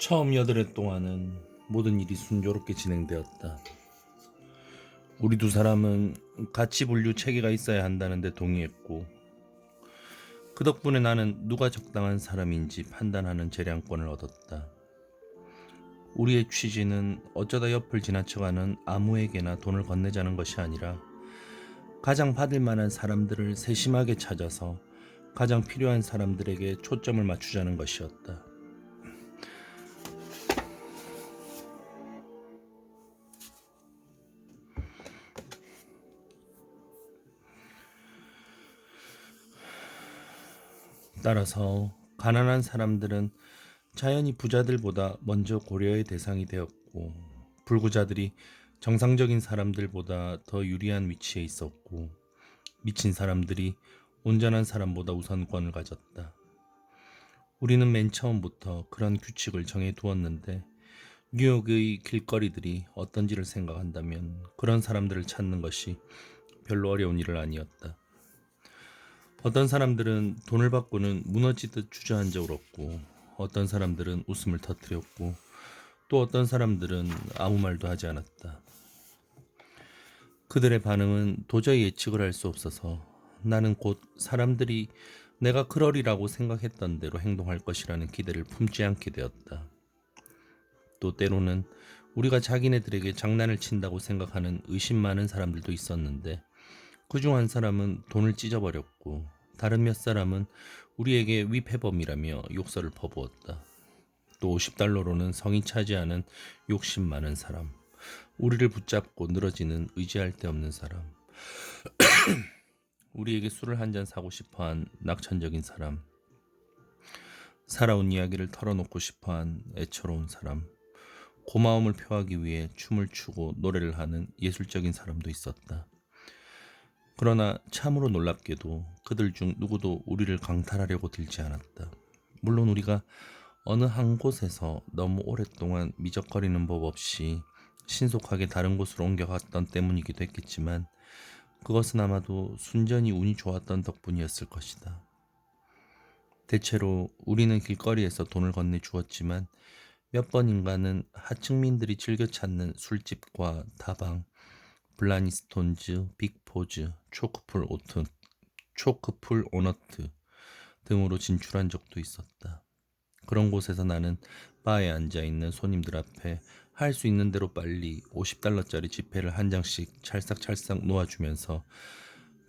처음 8해 동안은 모든 일이 순조롭게 진행되었다. 우리 두 사람은 가치 분류 체계가 있어야 한다는 데 동의했고, 그 덕분에 나는 누가 적당한 사람인지 판단하는 재량권을 얻었다. 우리의 취지는 어쩌다 옆을 지나쳐가는 아무에게나 돈을 건네자는 것이 아니라 가장 받을 만한 사람들을 세심하게 찾아서 가장 필요한 사람들에게 초점을 맞추자는 것이었다. 따라서 가난한 사람들은 자연히 부자들보다 먼저 고려의 대상이 되었고, 불구자들이 정상적인 사람들보다 더 유리한 위치에 있었고, 미친 사람들이 온전한 사람보다 우선권을 가졌다. 우리는 맨 처음부터 그런 규칙을 정해 두었는데, 뉴욕의 길거리들이 어떤지를 생각한다면 그런 사람들을 찾는 것이 별로 어려운 일은 아니었다. 어떤 사람들은 돈을 받고는 무너지듯 주저앉아 울었고, 어떤 사람들은 웃음을 터뜨렸고, 또 어떤 사람들은 아무 말도 하지 않았다. 그들의 반응은 도저히 예측을 할 수 없어서 나는 곧 사람들이 내가 그러리라고 생각했던 대로 행동할 것이라는 기대를 품지 않게 되었다. 또 때로는 우리가 자기네들에게 장난을 친다고 생각하는 의심 많은 사람들도 있었는데, 그중 한 사람은 돈을 찢어버렸고, 다른 몇 사람은 우리에게 위패범이라며 욕설을 퍼부었다. 또 $50로는 성이 차지 않은 욕심 많은 사람, 우리를 붙잡고 늘어지는 의지할 데 없는 사람, 우리에게 술을 한 잔 사고 싶어한 낙천적인 사람, 살아온 이야기를 털어놓고 싶어한 애처로운 사람, 고마움을 표하기 위해 춤을 추고 노래를 하는 예술적인 사람도 있었다. 그러나 참으로 놀랍게도 그들 중 누구도 우리를 강탈하려고 들지 않았다. 물론 우리가 어느 한 곳에서 너무 오랫동안 미적거리는 법 없이 신속하게 다른 곳으로 옮겨갔던 때문이기도 했겠지만, 그것은 아마도 순전히 운이 좋았던 덕분이었을 것이다. 대체로 우리는 길거리에서 돈을 건네 주었지만, 몇 번인가는 하층민들이 즐겨 찾는 술집과 다방, 블라니스톤즈, 빅포즈, 초크풀 오너트 등으로 진출한 적도 있었다. 그런 곳에서 나는 바에 앉아있는 손님들 앞에 할 수 있는 대로 빨리 $50짜리 지폐를 한 장씩 찰싹찰싹 놓아주면서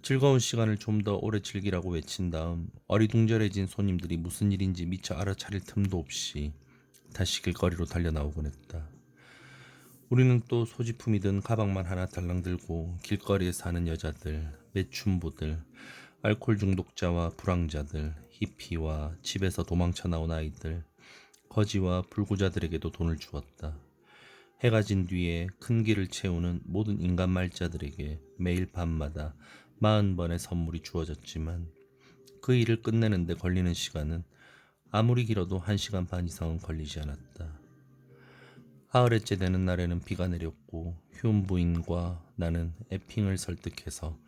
즐거운 시간을 좀 더 오래 즐기라고 외친 다음, 어리둥절해진 손님들이 무슨 일인지 미처 알아차릴 틈도 없이 다시 길거리로 달려나오곤 했다. 우리는 또 소지품이든 가방만 하나 달랑 들고 길거리에 사는 여자들, 매춘부들, 알코올 중독자와 불황자들, 히피와 집에서 도망쳐 나온 아이들, 거지와 불구자들에게도 돈을 주었다. 해가 진 뒤에 큰 길을 채우는 모든 인간 말자들에게 매일 밤마다 40번의 선물이 주어졌지만, 그 일을 끝내는 데 걸리는 시간은 아무리 길어도 1시간 반 이상은 걸리지 않았다. 하흘째 되는 날에는 비가 내렸고, 휴움 부인과 나는 에핑을 설득해서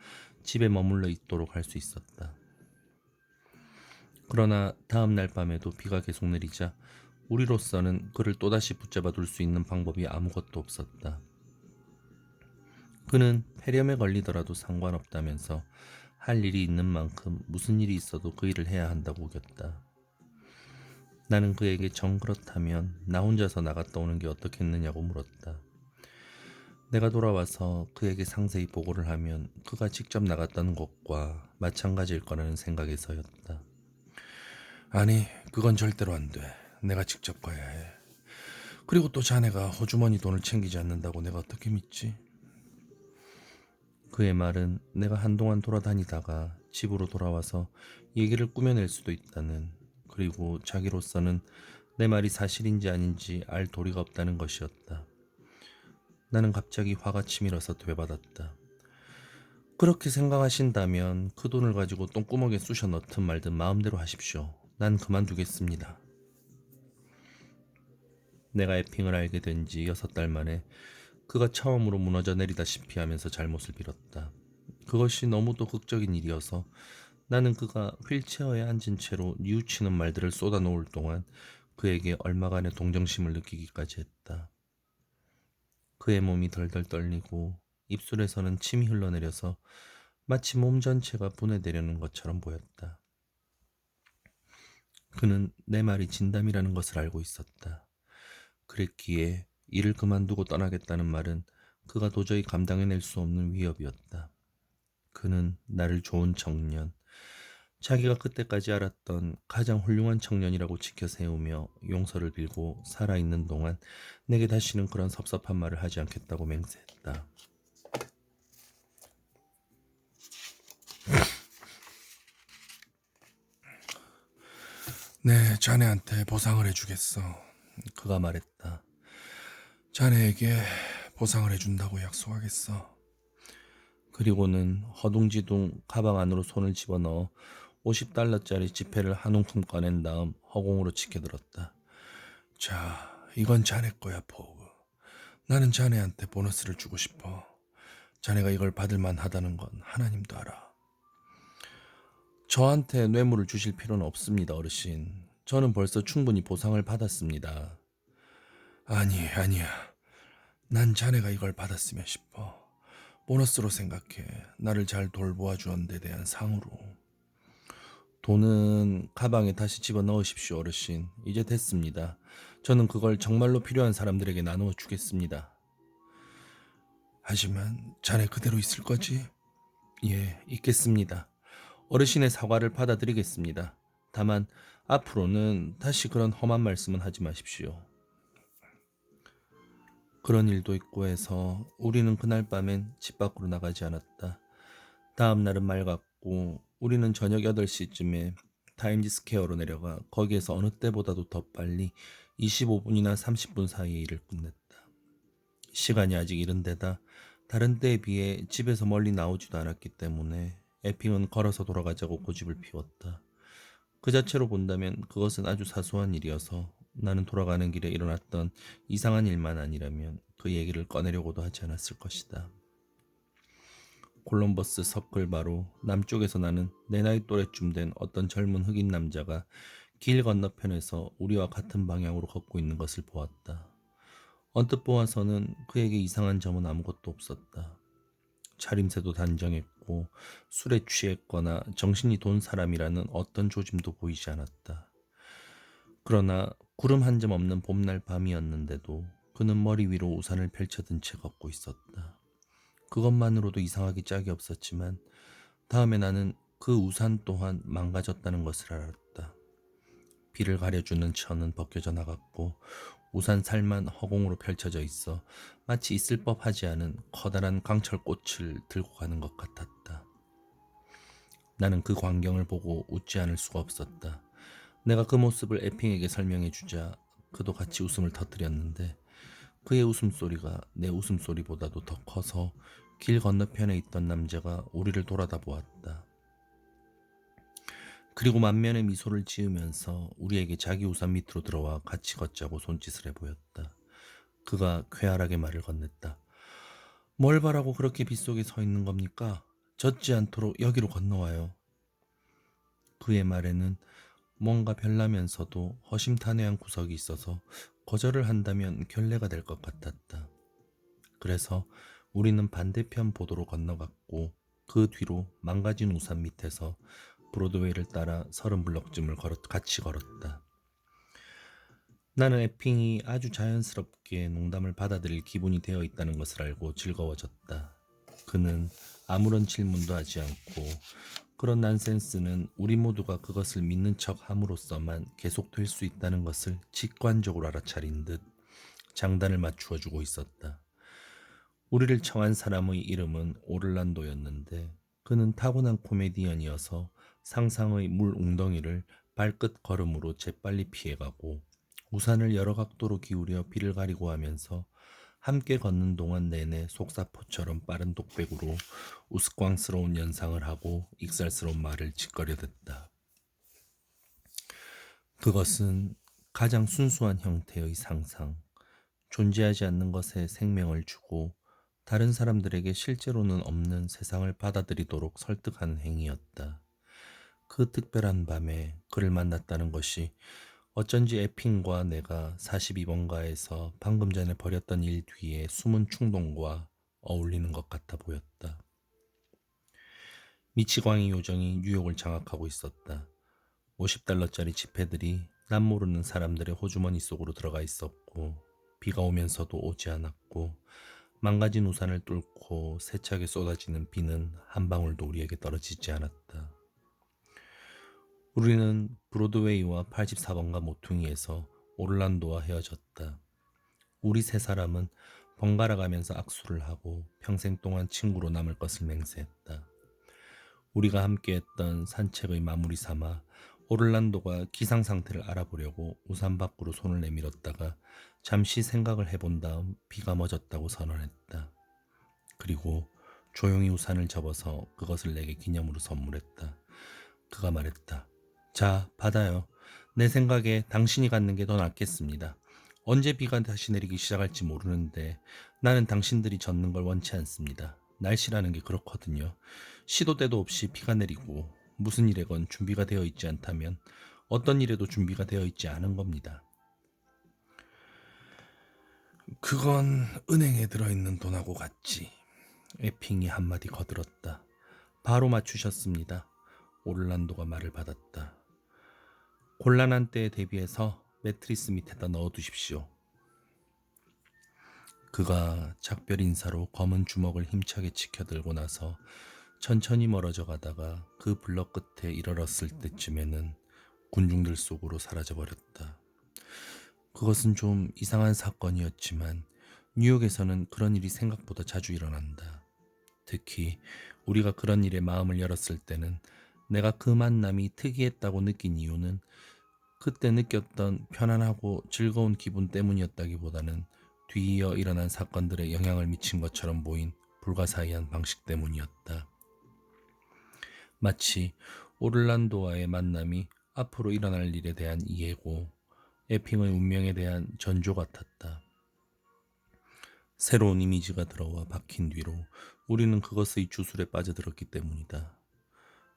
집에 머물러 있도록 할 수 있었다. 그러나 다음 날 밤에도 비가 계속 내리자 우리로서는 그를 또다시 붙잡아 둘 수 있는 방법이 아무것도 없었다. 그는 폐렴에 걸리더라도 상관없다면서 할 일이 있는 만큼 무슨 일이 있어도 그 일을 해야 한다고 우겼다. 나는 그에게 정 그렇다면 나 혼자서 나갔다 오는 게 어떻겠느냐고 물었다. 내가 돌아와서 그에게 상세히 보고를 하면 그가 직접 나갔다는 것과 마찬가지일 거라는 생각에서였다. 아니, 그건 절대로 안 돼. 내가 직접 가야 해. 그리고 또 자네가 호주머니 돈을 챙기지 않는다고 내가 어떻게 믿지? 그의 말은 내가 한동안 돌아다니다가 집으로 돌아와서 얘기를 꾸며낼 수도 있다는, 그리고 자기로서는 내 말이 사실인지 아닌지 알 도리가 없다는 것이었다. 나는 갑자기 화가 치밀어서 되받았다. 그렇게 생각하신다면 그 돈을 가지고 똥구멍에 쑤셔 넣든 말든 마음대로 하십시오. 난 그만두겠습니다. 내가 에핑을 알게 된 지 6달 만에 그가 처음으로 무너져 내리다시피 하면서 잘못을 빌었다. 그것이 너무도 극적인 일이어서 나는 그가 휠체어에 앉은 채로 뉘우치는 말들을 쏟아놓을 동안 그에게 얼마간의 동정심을 느끼기까지 했다. 그의 몸이 덜덜 떨리고 입술에서는 침이 흘러내려서 마치 몸 전체가 분해되려는 것처럼 보였다. 그는 내 말이 진담이라는 것을 알고 있었다. 그랬기에 일을 그만두고 떠나겠다는 말은 그가 도저히 감당해낼 수 없는 위협이었다. 그는 나를 좋은 청년, 자기가 그때까지 알았던 가장 훌륭한 청년이라고 지켜 세우며 용서를 빌고 살아있는 동안 내게 다시는 그런 섭섭한 말을 하지 않겠다고 맹세했다. 네, 자네한테 보상을 해주겠어. 그가 말했다. 자네에게 보상을 해준다고 약속하겠어. 그리고는 허둥지둥 가방 안으로 손을 집어넣어 50달러짜리 지폐를 한 움큼 꺼낸 다음 허공으로 치켜들었다. 자, 이건 자네 거야, 포그. 나는 자네한테 보너스를 주고 싶어. 자네가 이걸 받을 만하다는 건 하나님도 알아. 저한테 뇌물을 주실 필요는 없습니다, 어르신. 저는 벌써 충분히 보상을 받았습니다. 아니야. 난 자네가 이걸 받았으면 싶어. 보너스로 생각해. 나를 잘 돌보아 주는 데 대한 상으로. 돈은 가방에 다시 집어넣으십시오, 어르신. 이제 됐습니다. 저는 그걸 정말로 필요한 사람들에게 나누어 주겠습니다. 하지만 자네 그대로 있을 거지? 예, 있겠습니다. 어르신의 사과를 받아들이겠습니다. 다만 앞으로는 다시 그런 험한 말씀은 하지 마십시오. 그런 일도 있고 해서 우리는 그날 밤엔 집 밖으로 나가지 않았다. 다음 날은 맑았고 우리는 저녁 8시쯤에 타임즈 스퀘어로 내려가 거기에서 어느 때보다도 더 빨리 25분이나 30분 사이에 일을 끝냈다. 시간이 아직 이른데다 다른 때에 비해 집에서 멀리 나오지도 않았기 때문에 에핑은 걸어서 돌아가자고 고집을 피웠다. 그 자체로 본다면 그것은 아주 사소한 일이어서 나는 돌아가는 길에 일어났던 이상한 일만 아니라면 그 얘기를 꺼내려고도 하지 않았을 것이다. 콜럼버스 서클 바로 남쪽에서 나는 내 나이 또래쯤 된 어떤 젊은 흑인 남자가 길 건너편에서 우리와 같은 방향으로 걷고 있는 것을 보았다. 언뜻 보아서는 그에게 이상한 점은 아무것도 없었다. 차림새도 단정했고 술에 취했거나 정신이 돈 사람이라는 어떤 조짐도 보이지 않았다. 그러나 구름 한 점 없는 봄날 밤이었는데도 그는 머리 위로 우산을 펼쳐든 채 걷고 있었다. 그것만으로도 이상하기 짝이 없었지만 다음에 나는 그 우산 또한 망가졌다는 것을 알았다. 비를 가려주는 천은 벗겨져 나갔고 우산 살만 허공으로 펼쳐져 있어 마치 있을 법하지 않은 커다란 강철꽃을 들고 가는 것 같았다. 나는 그 광경을 보고 웃지 않을 수가 없었다. 내가 그 모습을 에핑에게 설명해 주자 그도 같이 웃음을 터뜨렸는데 그의 웃음소리가 내 웃음소리보다도 더 커서 길 건너편에 있던 남자가 우리를 돌아다 보았다. 그리고 만면에 미소를 지으면서 우리에게 자기 우산 밑으로 들어와 같이 걷자고 손짓을 해보였다. 그가 쾌활하게 말을 건넸다. 뭘 바라고 그렇게 빗속에 서 있는 겁니까? 젖지 않도록 여기로 건너와요. 그의 말에는 뭔가 별나면서도 허심탄회한 구석이 있어서 거절을 한다면 결례가 될 것 같았다. 그래서 우리는 반대편 보도로 건너갔고 그 뒤로 망가진 우산 밑에서 브로드웨이를 따라 30블럭쯤을 같이 걸었다. 나는 에핑이 아주 자연스럽게 농담을 받아들일 기분이 되어 있다는 것을 알고 즐거워졌다. 그는 아무런 질문도 하지 않고 그런 난센스는 우리 모두가 그것을 믿는 척 함으로써만 계속될 수 있다는 것을 직관적으로 알아차린 듯 장단을 맞추어 주고 있었다. 우리를 청한 사람의 이름은 오를란도였는데 그는 타고난 코미디언이어서 상상의 물 웅덩이를 발끝 걸음으로 재빨리 피해가고 우산을 여러 각도로 기울여 비를 가리고 하면서 함께 걷는 동안 내내 속사포처럼 빠른 독백으로 우스꽝스러운 연상을 하고 익살스러운 말을 짓거려댔다. 그것은 가장 순수한 형태의 상상, 존재하지 않는 것에 생명을 주고 다른 사람들에게 실제로는 없는 세상을 받아들이도록 설득하는 행위였다. 그 특별한 밤에 그를 만났다는 것이 어쩐지 에핑과 내가 42번가에서 방금 전에 벌였던 일 뒤에 숨은 충동과 어울리는 것 같아 보였다. 미치광이 요정이 뉴욕을 장악하고 있었다. 50달러짜리 지폐들이 남 모르는 사람들의 호주머니 속으로 들어가 있었고, 비가 오면서도 오지 않았고, 망가진 우산을 뚫고 세차게 쏟아지는 비는 한 방울도 우리에게 떨어지지 않았다. 우리는 브로드웨이와 84번가 모퉁이에서 오를란도와 헤어졌다. 우리 세 사람은 번갈아 가면서 악수를 하고 평생 동안 친구로 남을 것을 맹세했다. 우리가 함께했던 산책의 마무리 삼아 오를란도가 기상 상태를 알아보려고 우산 밖으로 손을 내밀었다가 잠시 생각을 해본 다음 비가 멎었다고 선언했다. 그리고 조용히 우산을 접어서 그것을 내게 기념으로 선물했다. 그가 말했다. 자, 받아요. 내 생각에 당신이 갖는 게 더 낫겠습니다. 언제 비가 다시 내리기 시작할지 모르는데 나는 당신들이 젖는 걸 원치 않습니다. 날씨라는 게 그렇거든요. 시도 때도 없이 비가 내리고 무슨 일에건 준비가 되어 있지 않다면 어떤 일에도 준비가 되어 있지 않은 겁니다. 그건 은행에 들어있는 돈하고 같지. 에핑이 한마디 거들었다. 바로 맞추셨습니다. 오를란도가 말을 받았다. 곤란한 때에 대비해서 매트리스 밑에다 넣어두십시오. 그가 작별 인사로 검은 주먹을 힘차게 치켜들고 나서 천천히 멀어져 가다가 그 블럭 끝에 이르렀을 때쯤에는 군중들 속으로 사라져버렸다. 그것은 좀 이상한 사건이었지만 뉴욕에서는 그런 일이 생각보다 자주 일어난다. 특히 우리가 그런 일에 마음을 열었을 때는 내가 그 만남이 특이했다고 느낀 이유는 그때 느꼈던 편안하고 즐거운 기분 때문이었다기보다는 뒤이어 일어난 사건들에 영향을 미친 것처럼 보인 불가사의한 방식 때문이었다. 마치 오를란도와의 만남이 앞으로 일어날 일에 대한 이해고 에핑의 운명에 대한 전조 같았다. 새로운 이미지가 들어와 박힌 뒤로 우리는 그것의 주술에 빠져들었기 때문이다.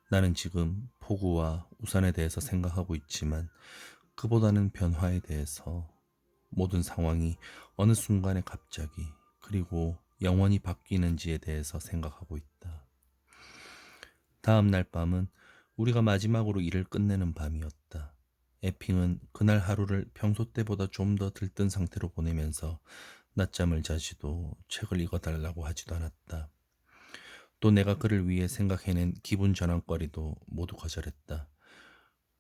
나는 지금 폭우와 우산에 대해서 생각하고 있지만 그보다는 변화에 대해서, 모든 상황이 어느 순간에 갑자기 그리고 영원히 바뀌는지에 대해서 생각하고 있다. 다음 날 밤은 우리가 마지막으로 일을 끝내는 밤이었다. 에핑은 그날 하루를 평소 때보다 좀 더 들뜬 상태로 보내면서 낮잠을 자지도 책을 읽어달라고 하지도 않았다. 또 내가 그를 위해 생각해낸 기분 전환거리도 모두 거절했다.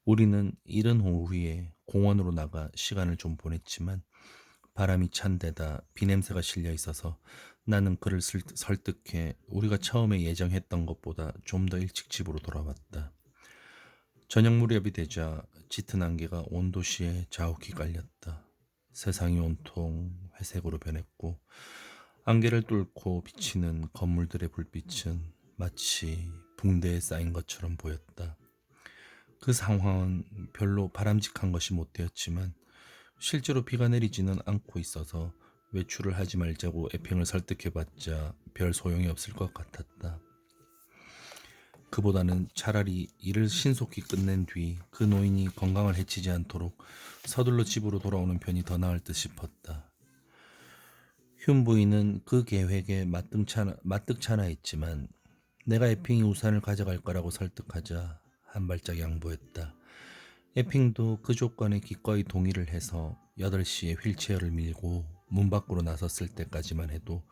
우리는 이른 오후에 공원으로 나가 시간을 좀 보냈지만 바람이 찬 데다 비냄새가 실려 있어서 나는 그를 설득해 우리가 처음에 예정했던 것보다 좀 더 일찍 집으로 돌아왔다. 저녁 무렵이 되자 짙은 안개가 온 도시에 자욱히 깔렸다. 세상이 온통 회색으로 변했고 안개를 뚫고 비치는 건물들의 불빛은 마치 붕대에 쌓인 것처럼 보였다. 그 상황은 별로 바람직한 것이 못 되었지만 실제로 비가 내리지는 않고 있어서 외출을 하지 말자고 에핑을 설득해봤자 별 소용이 없을 것 같았다. 그보다는 차라리 일을 신속히 끝낸 뒤 그 노인이 건강을 해치지 않도록 서둘러 집으로 돌아오는 편이 더 나을 듯 싶었다. 흉 부인은 그 계획에 마뜩찮아 했지만 내가 에핑이 우산을 가져갈 거라고 설득하자 한 발짝 양보했다. 에핑도 그 조건에 기꺼이 동의를 해서 8시에 휠체어를 밀고 문 밖으로 나섰을 때까지만 해도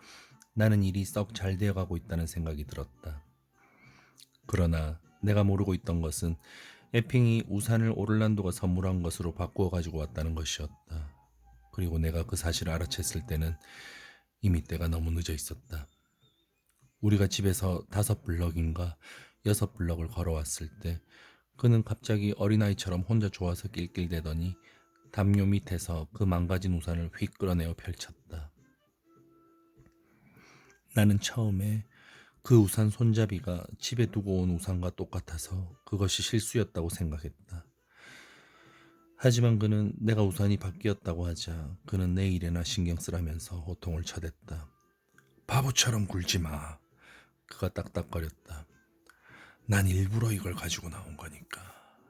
나는 일이 썩 잘 되어가고 있다는 생각이 들었다. 그러나 내가 모르고 있던 것은 에핑이 우산을 오를란도가 선물한 것으로 바꾸어 가지고 왔다는 것이었다. 그리고 내가 그 사실을 알아챘을 때는 이미 때가 너무 늦어 있었다. 우리가 집에서 5블럭인가 6블럭을 걸어왔을 때 그는 갑자기 어린아이처럼 혼자 좋아서 낄낄대더니 담요 밑에서 그 망가진 우산을 휙 끌어내어 펼쳤다. 나는 처음에 그 우산 손잡이가 집에 두고 온 우산과 똑같아서 그것이 실수였다고 생각했다. 하지만 그는 내가 우산이 바뀌었다고 하자 그는 내 일에나 신경 쓰라면서 호통을 쳐댔다. 바보처럼 굴지 마. 그가 딱딱거렸다. 난 일부러 이걸 가지고 나온 거니까.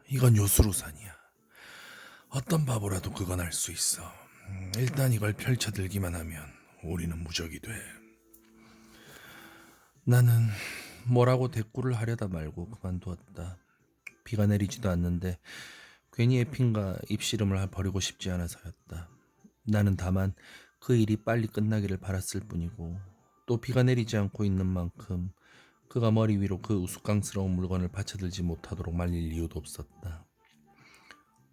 이건 요술우산이야. 어떤 바보라도 그건 알 수 있어. 일단 이걸 펼쳐들기만 하면 우리는 무적이 돼. 나는 뭐라고 대꾸를 하려다 말고 그만두었다. 비가 내리지도 않는데 괜히 에핀과 입씨름을 벌이고 싶지 않아서였다. 나는 다만 그 일이 빨리 끝나기를 바랐을 뿐이고 또 비가 내리지 않고 있는 만큼 그가 머리 위로 그 우스꽝스러운 물건을 받쳐들지 못하도록 말릴 이유도 없었다.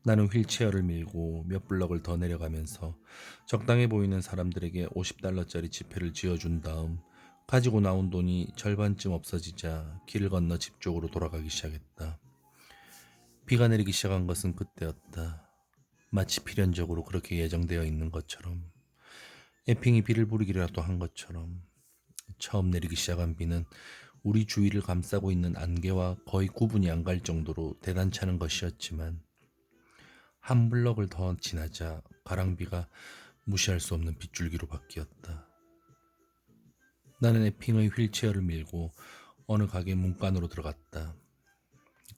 나는 휠체어를 밀고 몇 블럭을 더 내려가면서 적당해 보이는 사람들에게 50달러짜리 지폐를 쥐어준 다음 가지고 나온 돈이 절반쯤 없어지자 길을 건너 집 쪽으로 돌아가기 시작했다. 비가 내리기 시작한 것은 그때였다. 마치 필연적으로 그렇게 예정되어 있는 것처럼, 에핑이 비를 부리기라도 한 것처럼. 처음 내리기 시작한 비는 우리 주위를 감싸고 있는 안개와 거의 구분이 안 갈 정도로 대단찮은 것이었지만 한 블럭을 더 지나자 가랑비가 무시할 수 없는 빗줄기로 바뀌었다. 나는 에핑의 휠체어를 밀고 어느 가게 문간으로 들어갔다.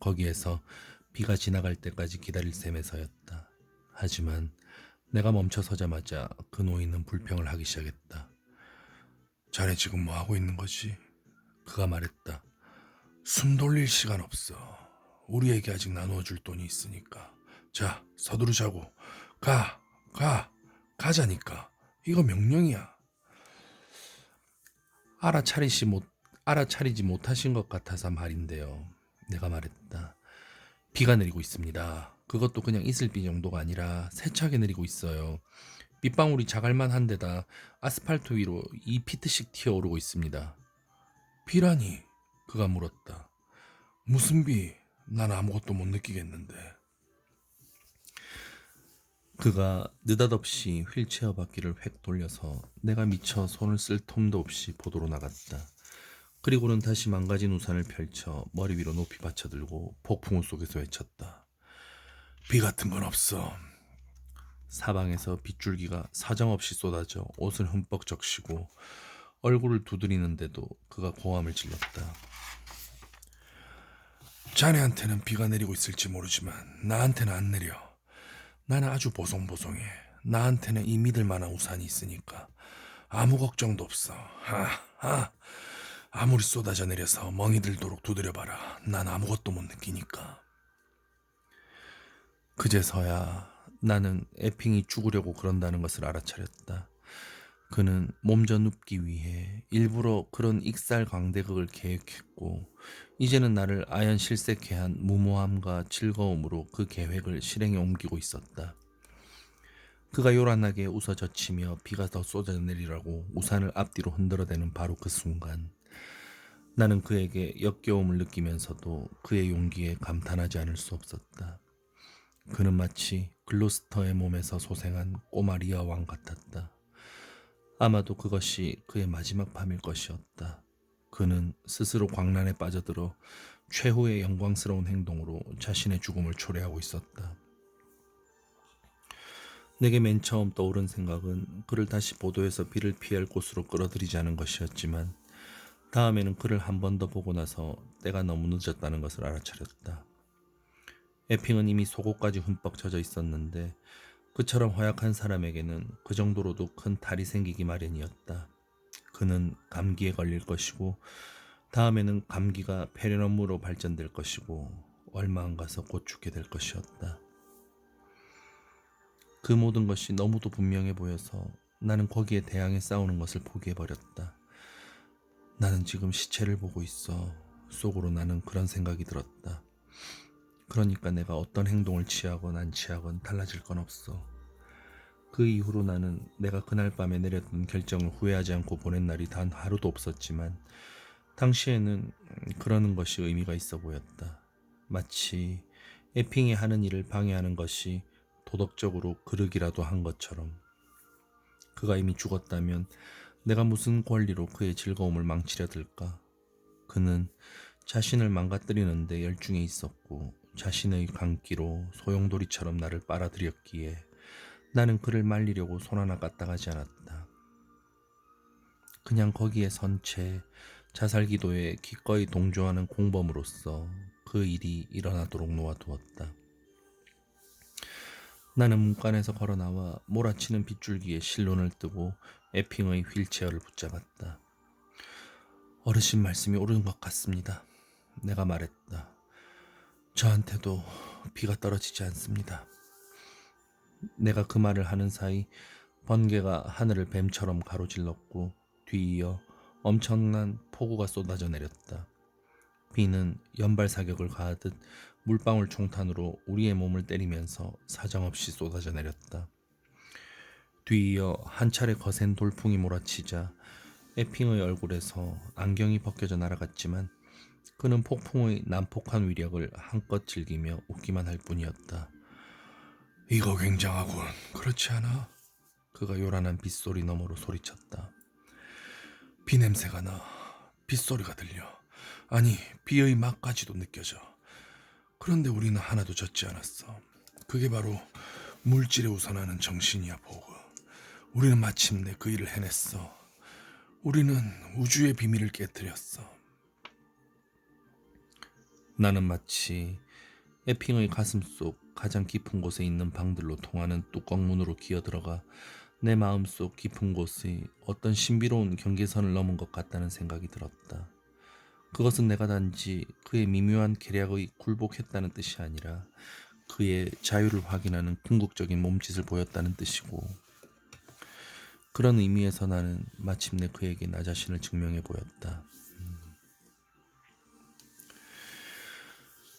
거기에서 비가 지나갈 때까지 기다릴 셈에서였다. 하지만 내가 멈춰서자마자 그 노인은 불평을 하기 시작했다. 자네 지금 뭐 하고 있는 거지? 그가 말했다. 숨 돌릴 시간 없어. 우리에게 아직 나누어줄 돈이 있으니까. 자, 서두르자고. 가자니까. 이거 명령이야. 알아차리지 못하신 것 같아서 말인데요. 내가 말했다. 비가 내리고 있습니다. 그것도 그냥 이슬비 정도가 아니라 세차게 내리고 있어요. 빗방울이 자갈만 한 데다 아스팔트 위로 2피트씩 튀어오르고 있습니다. 비라니. 그가 물었다. 무슨 비? 난 아무것도 못 느끼겠는데. 그가 느닷없이 휠체어 바퀴를 획 돌려서 내가 미처 손을 쓸 틈도 없이 보도로 나갔다. 그리고는 다시 망가진 우산을 펼쳐 머리 위로 높이 받쳐들고 폭풍우 속에서 외쳤다. 비 같은 건 없어. 사방에서 빗줄기가 사정없이 쏟아져 옷을 흠뻑 적시고 얼굴을 두드리는데도 그가 고함을 질렀다. 자네한테는 비가 내리고 있을지 모르지만 나한테는 안 내려. 나는 아주 보송보송해. 나한테는 이 믿을 만한 우산이 있으니까 아무 걱정도 없어. 아무리 쏟아져 내려서 멍이 들도록 두드려봐라. 난 아무것도 못 느끼니까. 그제서야 나는 에핑이 죽으려고 그런다는 것을 알아차렸다. 그는 몸져 눕기 위해 일부러 그런 익살 광대극을 계획했고 이제는 나를 아연실색해 한 무모함과 즐거움으로 그 계획을 실행에 옮기고 있었다. 그가 요란하게 웃어젖히며 비가 더 쏟아내리라고 우산을 앞뒤로 흔들어대는 바로 그 순간 나는 그에게 역겨움을 느끼면서도 그의 용기에 감탄하지 않을 수 없었다. 그는 마치 글로스터의 몸에서 소생한 꼬마 리아 왕 같았다. 아마도 그것이 그의 마지막 밤일 것이었다. 그는 스스로 광란에 빠져들어 최후의 영광스러운 행동으로 자신의 죽음을 초래하고 있었다. 내게 맨 처음 떠오른 생각은 그를 다시 보도에서 비를 피할 곳으로 끌어들이자는 것이었지만 다음에는 그를 한 번 더 보고 나서 때가 너무 늦었다는 것을 알아차렸다. 에핑은 이미 속옷까지 흠뻑 젖어 있었는데 그처럼 허약한 사람에게는 그 정도로도 큰 탈이 생기기 마련이었다. 그는 감기에 걸릴 것이고 다음에는 감기가 폐렴으로 발전될 것이고 얼마 안 가서 곧 죽게 될 것이었다. 그 모든 것이 너무도 분명해 보여서 나는 거기에 대항해 싸우는 것을 포기해버렸다. 나는 지금 시체를 보고 있어. 속으로 나는 그런 생각이 들었다. 그러니까 내가 어떤 행동을 취하건 안 취하건 달라질 건 없어. 그 이후로 나는 내가 그날 밤에 내렸던 결정을 후회하지 않고 보낸 날이 단 하루도 없었지만 당시에는 그러는 것이 의미가 있어 보였다. 마치 에핑이 하는 일을 방해하는 것이 도덕적으로 그르기라도 한 것처럼. 그가 이미 죽었다면 내가 무슨 권리로 그의 즐거움을 망치려 들까? 그는 자신을 망가뜨리는데 열중해 있었고 자신의 강기로 소용돌이처럼 나를 빨아들였기에 나는 그를 말리려고 손 하나 까딱하지 않았다. 그냥 거기에 선 채 자살기도에 기꺼이 동조하는 공범으로서 그 일이 일어나도록 놓아두었다. 나는 문간에서 걸어 나와 몰아치는 빗줄기에 실눈을 뜨고 에핑의 휠체어를 붙잡았다. 어르신 말씀이 옳은 것 같습니다. 내가 말했다. 저한테도 비가 떨어지지 않습니다. 내가 그 말을 하는 사이 번개가 하늘을 뱀처럼 가로질렀고 뒤이어 엄청난 폭우가 쏟아져 내렸다. 비는 연발 사격을 가하듯 물방울 총탄으로 우리의 몸을 때리면서 사정없이 쏟아져 내렸다. 뒤이어 한 차례 거센 돌풍이 몰아치자 에핑의 얼굴에서 안경이 벗겨져 날아갔지만 그는 폭풍의 난폭한 위력을 한껏 즐기며 웃기만 할 뿐이었다. 이거 굉장하군. 그렇지 않아? 그가 요란한 빗소리 너머로 소리쳤다. 비 냄새가 나. 빗소리가 들려. 아니, 비의 맛까지도 느껴져. 그런데 우리는 하나도 젖지 않았어. 그게 바로 물질에 우선하는 정신이야, 보그. 우리는 마침내 그 일을 해냈어. 우리는 우주의 비밀을 깨뜨렸어. 나는 마치 에핑의 가슴 속 가장 깊은 곳에 있는 방들로 통하는 뚜껑문으로 기어들어가 내 마음속 깊은 곳의 어떤 신비로운 경계선을 넘은 것 같다는 생각이 들었다. 그것은 내가 단지 그의 미묘한 계략의 굴복했다는 뜻이 아니라 그의 자유를 확인하는 궁극적인 몸짓을 보였다는 뜻이고, 그런 의미에서 나는 마침내 그에게 나 자신을 증명해 보였다.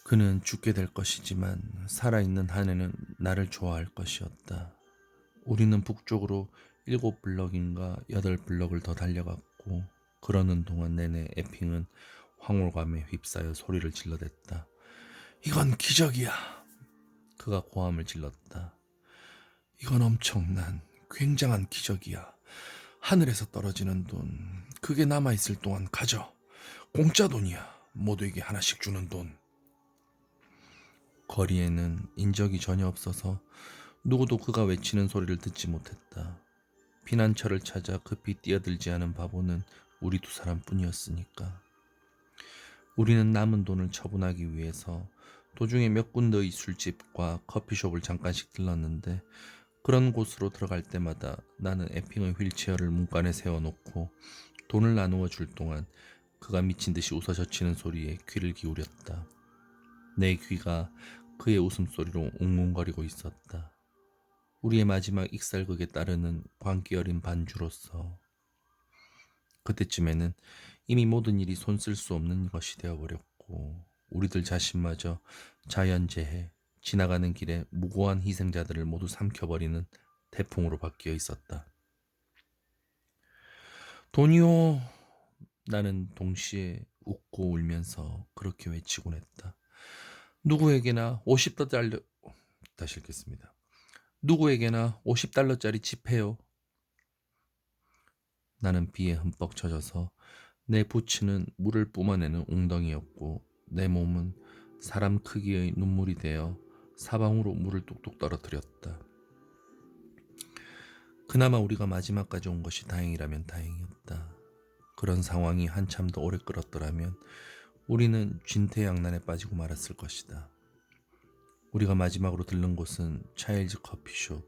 그는 죽게 될 것이지만 살아있는 한에는 나를 좋아할 것이었다. 우리는 북쪽으로 7블럭인가 8블럭을 더 달려갔고, 그러는 동안 내내 에핑은 황홀감에 휩싸여 소리를 질러댔다. 이건 기적이야. 그가 고함을 질렀다. 이건 엄청난, 굉장한 기적이야. 하늘에서 떨어지는 돈, 그게 남아있을 동안 가져. 공짜 돈이야. 모두에게 하나씩 주는 돈. 거리에는 인적이 전혀 없어서 누구도 그가 외치는 소리를 듣지 못했다. 피난처를 찾아 급히 뛰어들지 않은 바보는 우리 두 사람뿐이었으니까. 우리는 남은 돈을 처분하기 위해서 도중에 몇 군데의 술집과 커피숍을 잠깐씩 들렀는데, 그런 곳으로 들어갈 때마다 나는 에핑의 휠체어를 문간에 세워놓고 돈을 나누어 줄 동안 그가 미친 듯이 웃어젖히는 소리에 귀를 기울였다. 내 귀가 그의 웃음소리로 웅웅거리고 있었다. 우리의 마지막 익살극에 따르는 광기 어린 반주로서. 그때쯤에는 이미 모든 일이 손 쓸 수 없는 것이 되어버렸고, 우리들 자신마저 자연재해, 지나가는 길에 무고한 희생자들을 모두 삼켜버리는 태풍으로 바뀌어 있었다. 돈이요! 나는 동시에 웃고 울면서 그렇게 외치곤 했다. 누구에게나 50달러, 다시 읽겠습니다. 누구에게나 50달러짜리 지폐요. 나는 비에 흠뻑 젖어서 내 부츠는 물을 뿜어내는 웅덩이였고, 내 몸은 사람 크기의 눈물이 되어 사방으로 물을 뚝뚝 떨어뜨렸다. 그나마 우리가 마지막까지 온 것이 다행이라면 다행이었다. 그런 상황이 한참 더 오래 끌었더라면 우리는 진퇴양난에 빠지고 말았을 것이다. 우리가 마지막으로 들른 곳은 차일즈 커피숍.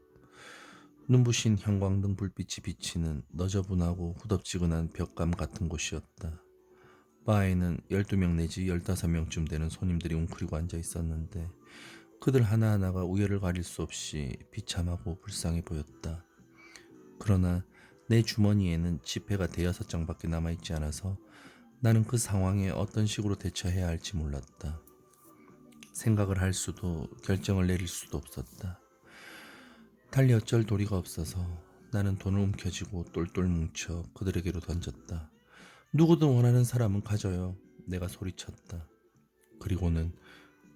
눈부신 형광등 불빛이 비치는 너저분하고 후덥지근한 벽감 같은 곳이었다. 바에는 12명 내지 15명쯤 되는 손님들이 웅크리고 앉아 있었는데, 그들 하나하나가 우열을 가릴 수 없이 비참하고 불쌍해 보였다. 그러나 내 주머니에는 지폐가 5장밖에 남아있지 않아서 나는 그 상황에 어떤 식으로 대처해야 할지 몰랐다. 생각을 할 수도 결정을 내릴 수도 없었다. 달리 어쩔 도리가 없어서 나는 돈을 움켜쥐고 똘똘 뭉쳐 그들에게로 던졌다. 누구든 원하는 사람은 가져요. 내가 소리쳤다. 그리고는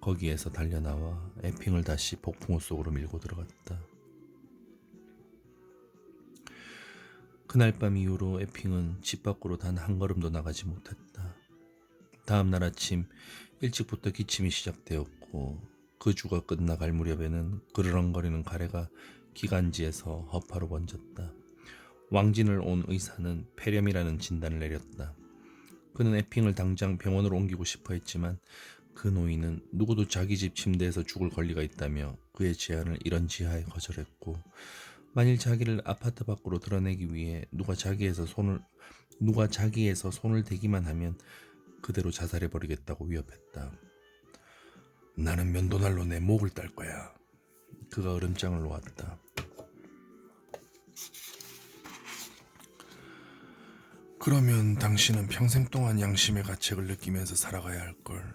거기에서 달려나와 에핑을 다시 폭풍우 속으로 밀고 들어갔다. 그날 밤 이후로 에핑은 집 밖으로 단 한 걸음도 나가지 못했다. 다음 날 아침 일찍부터 기침이 시작되었고, 그 주가 끝나갈 무렵에는 그르렁거리는 가래가 기관지에서 허파로 번졌다. 왕진을 온 의사는 폐렴이라는 진단을 내렸다. 그는 에핑을 당장 병원으로 옮기고 싶어 했지만 그 노인은 누구도 자기 집 침대에서 죽을 권리가 있다며 그의 제안을 이런지하에 거절했고, 만일 자기를 아파트 밖으로 드러내기 위해 누가 자기에서 손을 대기만 하면 그대로 자살해버리겠다고 위협했다. 나는 면도날로 내 목을 딸 거야. 그가 얼음장을 놓았다. 그러면 당신은 평생 동안 양심의 가책을 느끼면서 살아가야 할걸.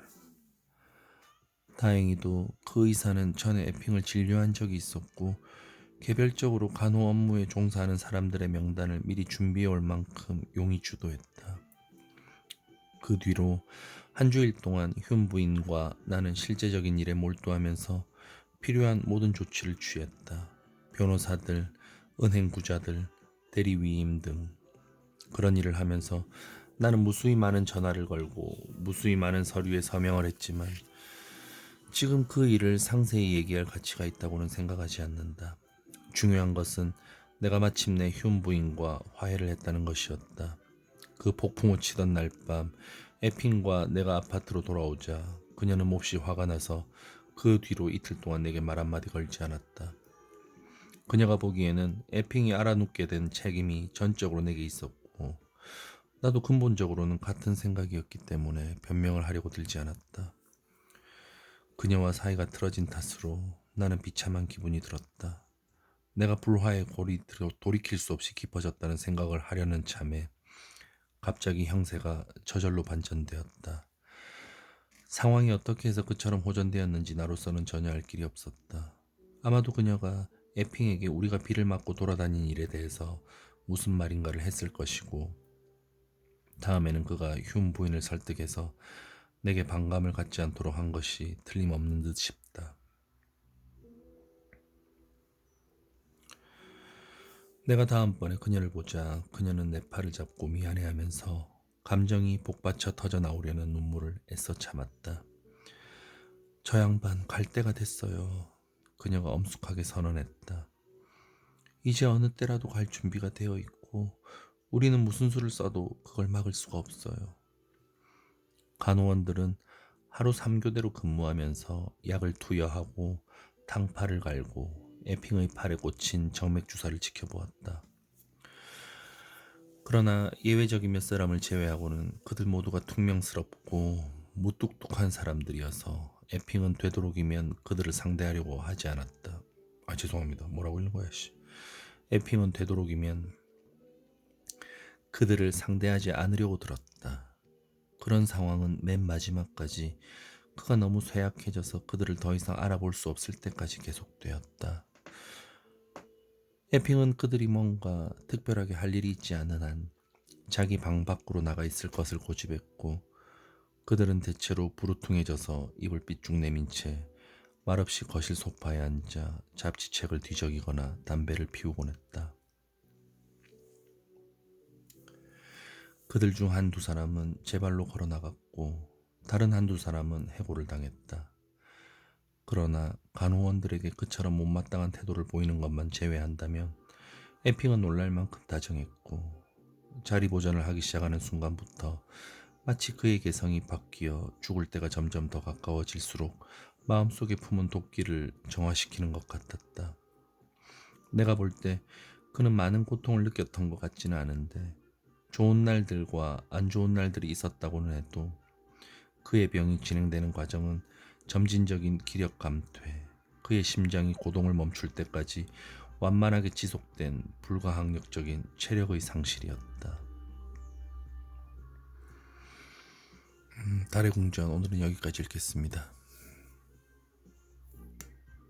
다행히도 그 의사는 전에 에핑을 진료한 적이 있었고, 개별적으로 간호 업무에 종사하는 사람들의 명단을 미리 준비해 올 만큼 용이 주도했다. 그 뒤로 한 주일 동안 휴 부인과 나는 실제적인 일에 몰두하면서 필요한 모든 조치를 취했다. 변호사들, 은행구자들, 대리위임 등 그런 일을 하면서 나는 무수히 많은 전화를 걸고 무수히 많은 서류에 서명을 했지만 지금 그 일을 상세히 얘기할 가치가 있다고는 생각하지 않는다. 중요한 것은 내가 마침내 휴 부인과 화해를 했다는 것이었다. 그 폭풍우 치던 날 밤 에핑과 내가 아파트로 돌아오자 그녀는 몹시 화가 나서 그 뒤로 이틀 동안 내게 말 한마디 걸지 않았다. 그녀가 보기에는 에핑이 알아눕게 된 책임이 전적으로 내게 있었고 나도 근본적으로는 같은 생각이었기 때문에 변명을 하려고 들지 않았다. 그녀와 사이가 틀어진 탓으로 나는 비참한 기분이 들었다. 내가 불화의 골이 돌이킬 수 없이 깊어졌다는 생각을 하려는 참에 갑자기 형세가 저절로 반전되었다. 상황이 어떻게 해서 그처럼 호전되었는지 나로서는 전혀 알 길이 없었다. 아마도 그녀가 에핑에게 우리가 비를 맞고 돌아다닌 일에 대해서 무슨 말인가를 했을 것이고 다음에는 그가 휴 부인을 설득해서 내게 반감을 갖지 않도록 한 것이 틀림없는 듯 싶다. 내가 다음번에 그녀를 보자 그녀는 내 팔을 잡고 미안해하면서 감정이 복받쳐 터져 나오려는 눈물을 애써 참았다. 저 양반 갈 때가 됐어요. 그녀가 엄숙하게 선언했다. 이제 어느 때라도 갈 준비가 되어 있고 우리는 무슨 수를 써도 그걸 막을 수가 없어요. 간호원들은 하루 3교대로 근무하면서 약을 투여하고 탕파를 갈고 에핑의 팔에 꽂힌 정맥 주사를 지켜보았다. 그러나 예외적인 몇 사람을 제외하고는 그들 모두가 퉁명스럽고 무뚝뚝한 사람들이어서 에핑은 되도록이면 그들을 상대하려고 하지 않았다. 죄송합니다. 뭐라고 읽는 거야, 씨. 에핑은 되도록이면 그들을 상대하지 않으려고 들었다. 그런 상황은 맨 마지막까지 그가 너무 쇠약해져서 그들을 더 이상 알아볼 수 없을 때까지 계속되었다. 에핑은 그들이 뭔가 특별하게 할 일이 있지 않은 한 자기 방 밖으로 나가 있을 것을 고집했고 그들은 대체로 부르퉁해져서 입을 삐쭉 내민 채 말없이 거실 소파에 앉아 잡지책을 뒤적이거나 담배를 피우곤 했다. 그들 중 한두 사람은 제 발로 걸어 나갔고 다른 한두 사람은 해고를 당했다. 그러나 간호원들에게 그처럼 못마땅한 태도를 보이는 것만 제외한다면 에핑은 놀랄 만큼 다정했고 자리 보전을 하기 시작하는 순간부터 마치 그의 개성이 바뀌어 죽을 때가 점점 더 가까워질수록 마음속에 품은 도끼를 정화시키는 것 같았다. 내가 볼 때 그는 많은 고통을 느꼈던 것 같지는 않은데 좋은 날들과 안 좋은 날들이 있었다고는 해도 그의 병이 진행되는 과정은 점진적인 기력 감퇴, 그의 심장이 고동을 멈출 때까지 완만하게 지속된 불가항력적인 체력의 상실이었다. 달의 궁전 오늘은 여기까지 읽겠습니다.